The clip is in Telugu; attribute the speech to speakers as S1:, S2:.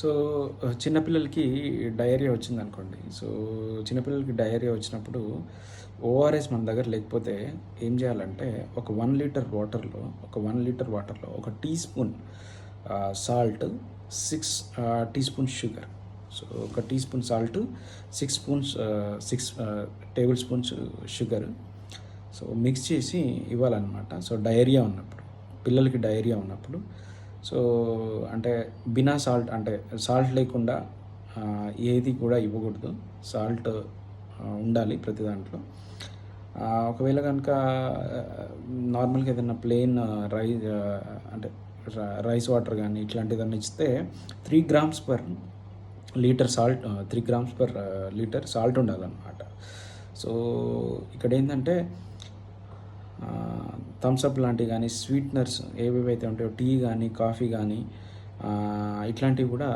S1: సో, చిన్నపిల్లలకి డయేరియా వచ్చిందనుకోండి. సో, చిన్నపిల్లలకి డయేరియా వచ్చినప్పుడు ఓఆర్ఎస్ మన దగ్గర లేకపోతే ఏం చేయాలంటే, ఒక 1 లీటర్ వాటర్‌లో ఒక 1 లీటర్ వాటర్‌లో ఒక teaspoon salt, 6 teaspoon sugar. So, ఒక teaspoon salt, 6 tablespoons sugar. So, mix చేసి ఇవ్వాలన్నమాట. సో, డయేరియా ఉన్నప్పుడు, పిల్లలకి డయేరియా ఉన్నప్పుడు. సో, అంటే బినా సాల్ట్ అంటే సాల్ట్ లేకుండా ఏది కూడా ఇవ్వకూడదు. సాల్ట్ ఉండాలి ప్రతి దాంట్లో. ఒకవేళ గనుక నార్మల్‌గా ఏదన్నా ప్లెయిన్ అంటే రైస్ వాటర్ గానీ ఇట్లాంటిదేదన్నా ఇస్తే 3 grams per litre salt 3 grams per litre salt ఉండాలన్నమాట. సో, ఇక్కడేందంటే థమ్స్ అప్ లాంటివి గానీ, స్వీట్‌నర్స్ ఏవేవైతే ఉంటాయో టీ గానీ, కాఫీ గానీ ఇట్లాంటివి కూడా